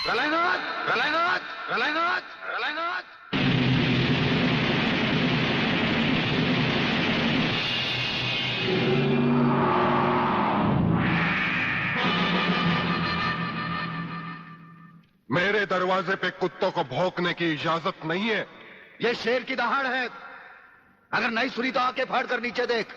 प्रलयनाथ, प्रलयनाथ, प्रलयनाथ, प्रलयनाथ। मेरे दरवाजे पे कुत्तों को भौंकने की इजाजत नहीं है। ये शेर की दहाड़ है। अगर नहीं सुनी तो आके फाड़ कर नीचे देख।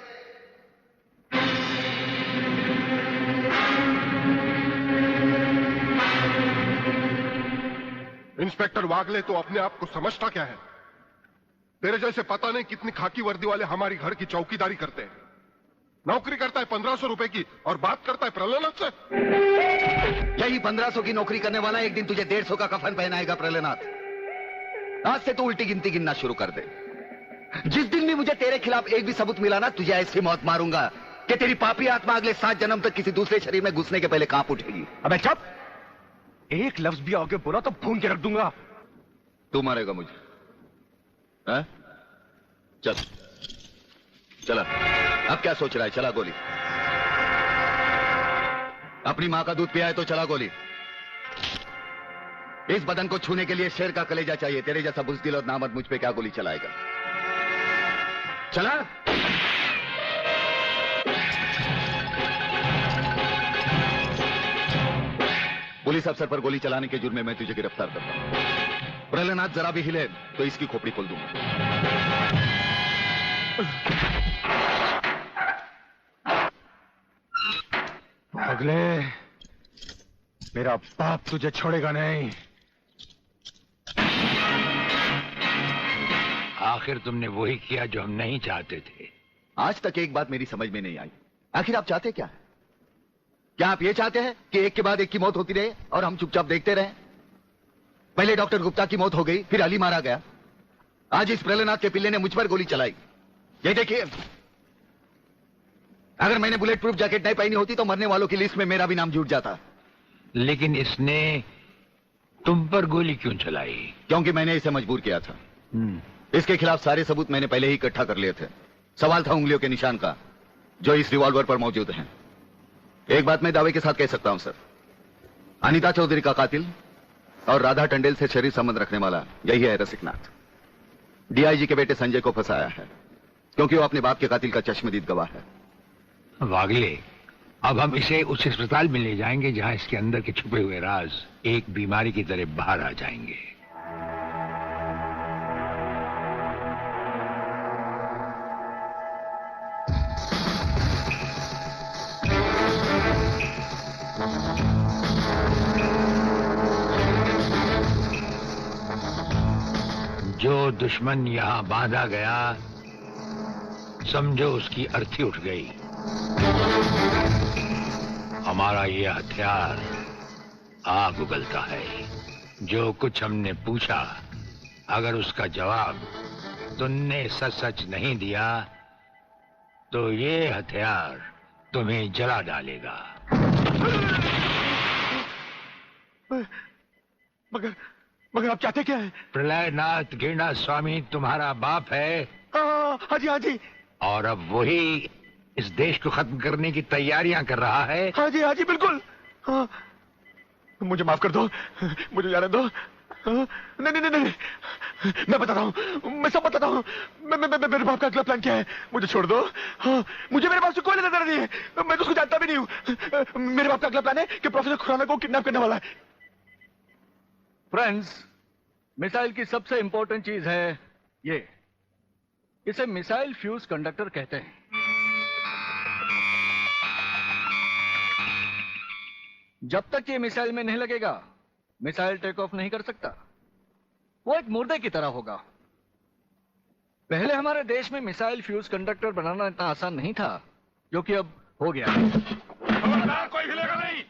इंस्पेक्टर वागले तो अपने आप को समझता क्या है? तेरे जैसे पता नहीं कितनी खाकी वर्दी वाले हमारी घर की चौकीदारी करते हैं। नौकरी करता है 1500 रुपए की और बात करता है प्रलयनाथ से। यही 1500 की नौकरी करने वाला एक दिन तुझे 150 का कफन पहनाएगा प्रलयनाथ। आज से तू उल्टी गिनती गिनना शुरू कर दे। जिस दिन भी मुझे तेरे खिलाफ एक भी सबूत मिला ना, तुझे ऐसी मौत मारूंगा कि तेरी पापी आत्मा अगले 7 जन्म तक किसी दूसरे शरीर में घुसने के पहले कांप उठेगी। अबे चुप! एक लफ्ज भी आगे बोला तो भून के रख दूंगा। तू मारेगा मुझे? है? चल चला। अब क्या सोच रहा है? चला गोली। अपनी मां का दूध पिया है तो चला गोली। इस बदन को छूने के लिए शेर का कलेजा चाहिए। तेरे जैसा बुज़दिल और नामर्द मुझ पे क्या गोली चलाएगा? चला। पुलिस अफसर पर गोली चलाने के जुर्म में मैं तुझे गिरफ्तार करता हूं। प्रलयनाथ जरा भी हिले तो इसकी खोपड़ी खोल दूंगा। अगले मेरा बाप तुझे छोड़ेगा नहीं। आखिर तुमने वही किया जो हम नहीं चाहते थे। आज तक एक बात मेरी समझ में नहीं आई। आखिर आप चाहते क्या है? क्या आप ये चाहते हैं कि एक के बाद एक की मौत होती रहे और हम चुपचाप देखते रहें? पहले डॉक्टर गुप्ता की मौत हो गई, फिर अली मारा गया। आज इस प्रलयनाथ के पिल्ले ने मुझ पर गोली चलाई। ये देखिए, अगर मैंने बुलेट प्रूफ जैकेट नहीं पहनी होती तो मरने वालों की लिस्ट में मेरा भी नाम जुट जाता। लेकिन इसने तुम पर गोली क्यों चलाई? क्योंकि मैंने इसे मजबूर किया था। इसके खिलाफ सारे सबूत मैंने पहले ही इकट्ठा कर लिए थे। सवाल था उंगलियों के निशान का, जो इस रिवॉल्वर पर मौजूद हैं। एक बात मैं दावे के साथ कह सकता हूं सर, अनीता चौधरी का कातिल और राधा टंडेल से शरीर संबंध रखने वाला यही है रसिकनाथ। डीआईजी के बेटे संजय को फंसाया है क्योंकि वो अपने बाप के कातिल का चश्मदीद गवाह है। वागले, अब हम इसे उस अस्पताल में ले जाएंगे जहां इसके अंदर के छुपे हुए राज एक बीमारी की तरह बाहर आ जाएंगे। जो दुश्मन यहां बांधा गया, समझो उसकी अर्थी उठ गई। हमारा ये हथियार आग उगलता है। जो कुछ हमने पूछा, अगर उसका जवाब तुमने सच सच नहीं दिया तो ये हथियार तुम्हें जला डालेगा। मगर आप चाहते क्या है? प्रलयनाथ गिरनाथ स्वामी तुम्हारा बाप है। हाँ जी, हाँ जी। और अब वही इस देश को खत्म करने की तैयारियां कर रहा है। हाँ जी, बिल्कुल। हाँ, मुझे माफ कर दो, मुझे जाने दो। नहीं नहीं नहीं, मैं बताता हूँ, मैं सब बताता हूँ। मेरे बाप का अगला प्लान क्या है? मुझे छोड़ दो। हाँ, मुझे मेरे बाप से कोई लेना नहीं है। मैं तो उसको जानता भी नहीं हूँ। मेरे बाप का अगला प्लान है कि प्रोफेसर खुराना को किडनैप करने वाला है। फ्रेंड्स, मिसाइल की सबसे इंपॉर्टेंट चीज है ये, इसे मिसाइल फ्यूज कंडक्टर कहते हैं। जब तक ये मिसाइल में नहीं लगेगा, मिसाइल टेक ऑफ नहीं कर सकता। वो एक मुर्दे की तरह होगा। पहले हमारे देश में मिसाइल फ्यूज कंडक्टर बनाना इतना आसान नहीं था, जो कि अब हो गया। खबरदार, कोई हिलेगा नहीं।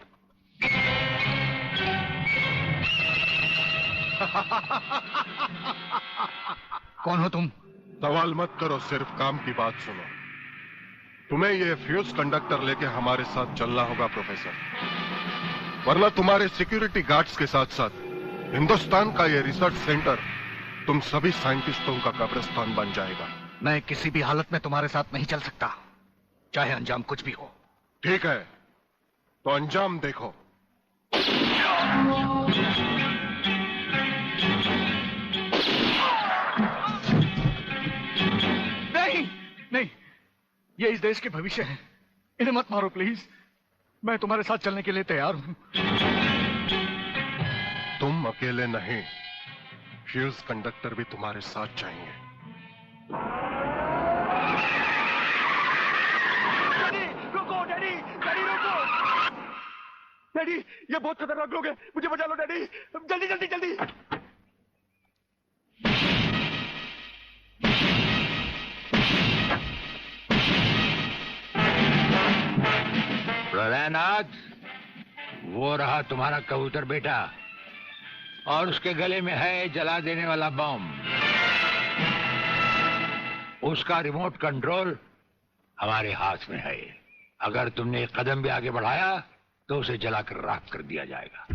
कौन हो तुम? सवाल मत करो, सिर्फ काम की बात सुनो। तुम्हें ये फ्यूज कंडक्टर लेके हमारे साथ चलना होगा प्रोफेसर, वरना तुम्हारे सिक्योरिटी गार्ड्स के साथ साथ हिंदुस्तान का ये रिसर्च सेंटर तुम सभी साइंटिस्टों का कब्रिस्तान बन जाएगा। मैं किसी भी हालत में तुम्हारे साथ नहीं चल सकता, चाहे अंजाम कुछ भी हो। ठीक है, तो अंजाम देखो। ये इस देश के भविष्य हैं। इन्हें मत मारो प्लीज। मैं तुम्हारे साथ चलने के लिए तैयार हूं। तुम अकेले नहीं, फ्यूज कंडक्टर भी तुम्हारे साथ चाहिए। डैडी रुको, डैडी डैडी रुको। डैडी ये बहुत खतरनाक लोग हैं, मुझे बचा लो डैडी, जल्दी जल्दी जल्दी। प्रलयनाथ, वो रहा तुम्हारा कबूतर बेटा, और उसके गले में है जला देने वाला बम। उसका रिमोट कंट्रोल हमारे हाथ में है। अगर तुमने एक कदम भी आगे बढ़ाया तो उसे जलाकर राख कर दिया जाएगा।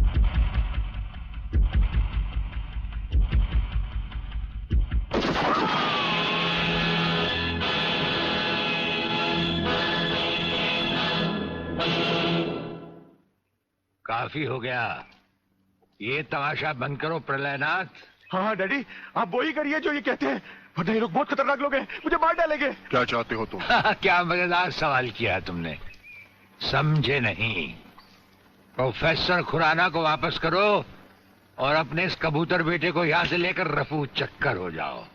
काफी हो गया, ये तमाशा बंद करो प्रलयनाथ। हाँ हाँ डैडी, आप वो ही करिए जो ये कहते हैं, वरना ये लोग बहुत खतरनाक लोग हैं, मुझे मार डालेंगे। क्या चाहते हो तुम? क्या मजेदार सवाल किया है तुमने, समझे नहीं। प्रोफेसर खुराना को वापस करो और अपने इस कबूतर बेटे को यहां से लेकर रफू चक्कर हो जाओ।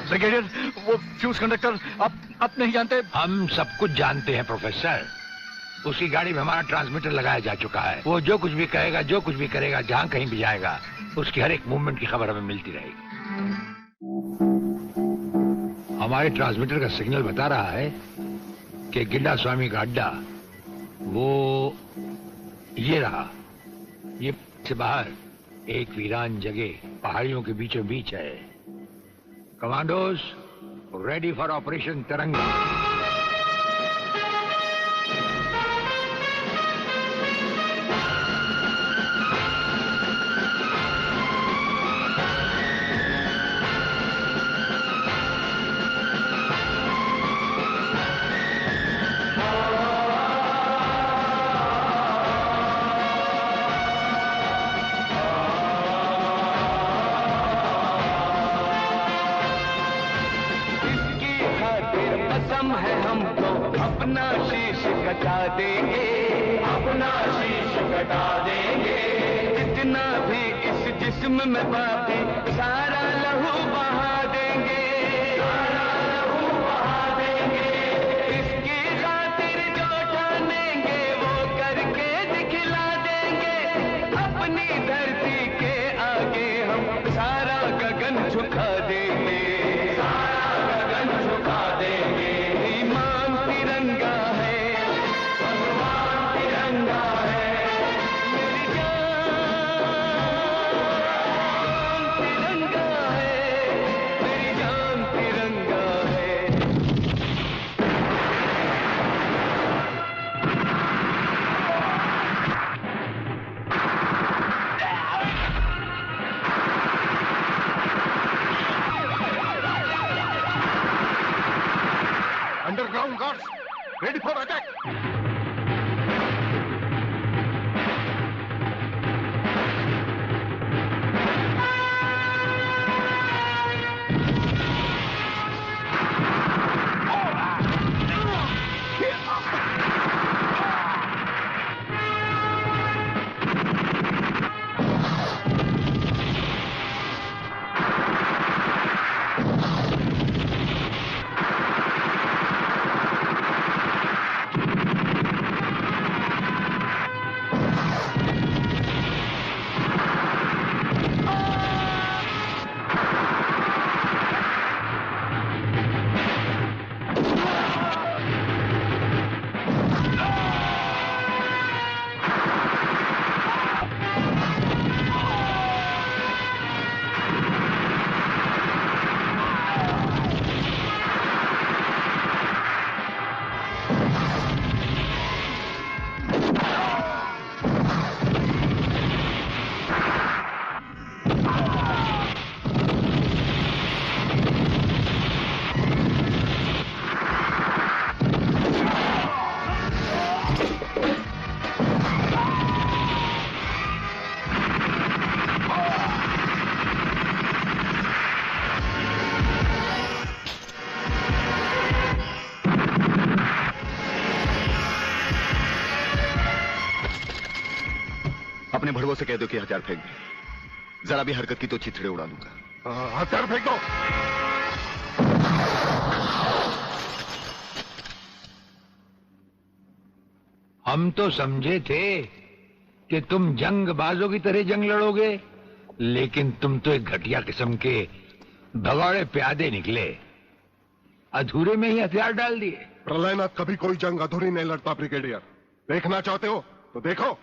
ब्रिगेडियर, वो फ्यूज कंडक्टर आप नहीं जानते? हम सब कुछ जानते हैं प्रोफेसर। उसकी गाड़ी में हमारा ट्रांसमीटर लगाया जा चुका है। वो जो कुछ भी कहेगा, जो कुछ भी करेगा, जहां कहीं भी जाएगा, उसकी हर एक मूवमेंट की खबर हमें मिलती रहेगी। हमारे ट्रांसमीटर का सिग्नल बता रहा है कि गिड्डा स्वामी का अड्डा वो ये रहा। ये से बाहर एक वीरान जगह पहाड़ियों के बीचों बीच है। कमांडोज रेडी फॉर ऑपरेशन तिरंगा। अपना शीश कटा देंगे, अपना शीश कटा देंगे। जितना भी इस जिस्म में बाकी सारा लहू बहा देंगे, सारा लहू बहा देंगे। इसकी खातिर जो ठानेंगे वो करके दिखला देंगे। अपनी धरती के आगे हम सारा गगन झुका देंगे, सारा गगन झुका देंगे। तिरंगा है, भगवान तिरंगा है, मेरी जान तिरंगा है, मेरी जान तिरंगा है। Underground guards ready for attack. भड़वों से कह दो कि हथियार फेंक दे। जरा भी हरकत की तो चिथड़े उड़ा दूंगा। हथियार फेंक दो। हम तो समझे थे कि तुम जंगबाजों की तरह जंग लड़ोगे, लेकिन तुम तो एक घटिया किस्म के भगौड़े प्यादे निकले। अधूरे में ही हथियार डाल दिए। प्रलयनाथ कभी कोई जंग अधूरी नहीं लड़ता ब्रिगेडियर। देखना चाहते हो तो देखो।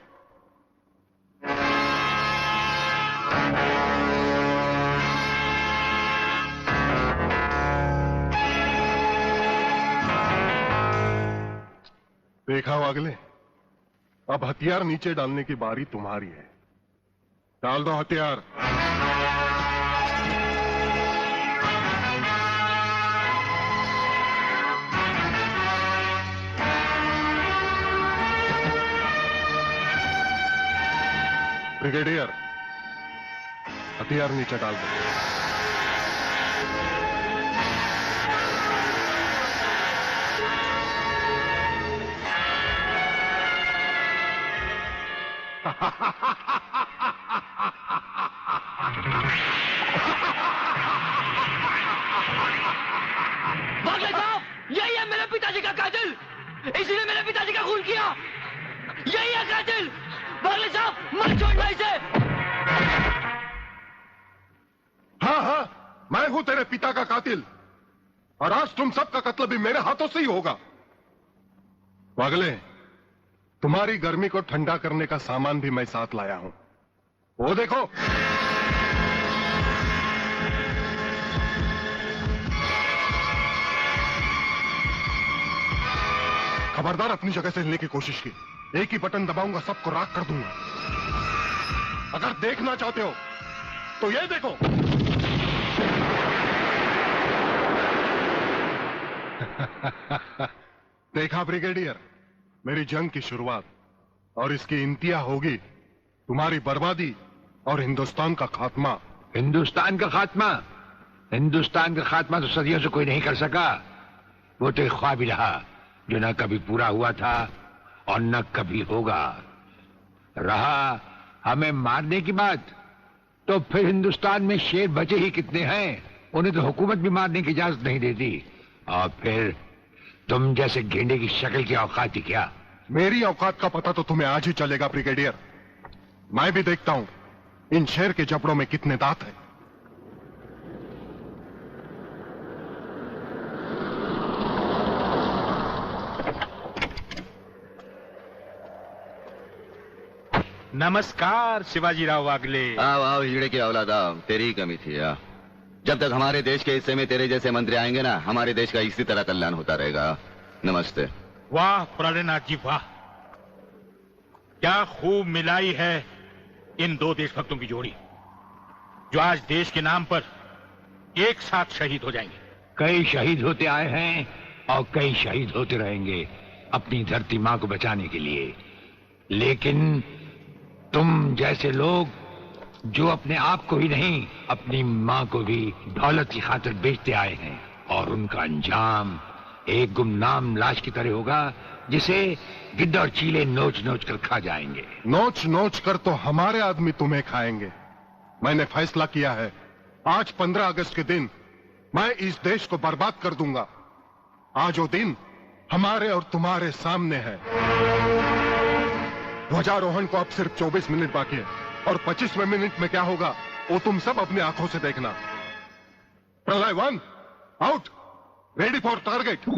देखा वागले, अब हथियार नीचे डालने की बारी तुम्हारी है। डाल दो हथियार। ब्रिगेडियर, हथियार नीचे डाल दो। बागले साहब, यही है मेरे पिताजी का कातिल। इसीने मेरे पिताजी का खून किया। यही है कातिल। बागले साहब, मत छोड़ना इसे। हाँ, मैं हूं तेरे पिता का कातिल, और आज तुम सबका कत्ल भी मेरे हाथों से ही होगा। वागले, तुम्हारी गर्मी को ठंडा करने का सामान भी मैं साथ लाया हूं। वो देखो। खबरदार अपनी जगह से हिलने की कोशिश की। एक ही बटन दबाऊंगा, सबको राख कर दूंगा। अगर देखना चाहते हो तो ये देखो। देखा ब्रिगेडियर, मेरी जंग की शुरुआत, और इसकी इंतहा होगी तुम्हारी बर्बादी और हिंदुस्तान का खात्मा। हिंदुस्तान का खात्मा? हिंदुस्तान का खात्मा तो सदियों से कोई नहीं कर सका। वो तो एक ख्वाब ही रहा जो न कभी पूरा हुआ था और न कभी होगा। रहा हमें मारने की बात, तो फिर हिंदुस्तान में शेर बचे ही कितने हैं। उन्हें तो हुकूमत भी मारने की इजाजत नहीं देती। और फिर तुम जैसे गेंडे की शक्ल की औकात ही क्या? मेरी औकात का पता तो तुम्हें आज ही चलेगा ब्रिगेडियर। मैं भी देखता हूं इन शेर के जबड़ों में कितने दांत हैं। नमस्कार शिवाजीराव वागले। आओ आओ हिजड़े की औलाद आओ, तेरी ही कमी थी। जब तक हमारे देश के हिस्से में तेरे जैसे मंत्री आएंगे ना, हमारे देश का इसी तरह कल्याण होता रहेगा। नमस्ते। वाह प्रलयनाथ जी वाह, क्या खूब मिलाई है इन दो देशभक्तों की जोड़ी, जो आज देश के नाम पर एक साथ शहीद हो जाएंगे। कई शहीद होते आए हैं और कई शहीद होते रहेंगे अपनी धरती माँ को बचाने के लिए। लेकिन तुम जैसे लोग जो अपने आप को ही नहीं अपनी माँ को भी दौलत की खातिर बेचते आए हैं, और उनका अंजाम एक गुमनाम लाश की तरह होगा जिसे गिद्ध और चीले नोच नोच कर खा जाएंगे। नोच नोच कर तो हमारे आदमी तुम्हें खाएंगे। मैंने फैसला किया है, आज 15 अगस्त के दिन मैं इस देश को बर्बाद कर दूंगा। आज वो दिन हमारे और तुम्हारे सामने है। ध्वजारोहण को अब सिर्फ 24 मिनट बाकी है, और 25वें मिनट में क्या होगा वो तुम सब अपनी आंखों से देखना। प्रलय 1 आउट, रेडी फॉर टारगेट।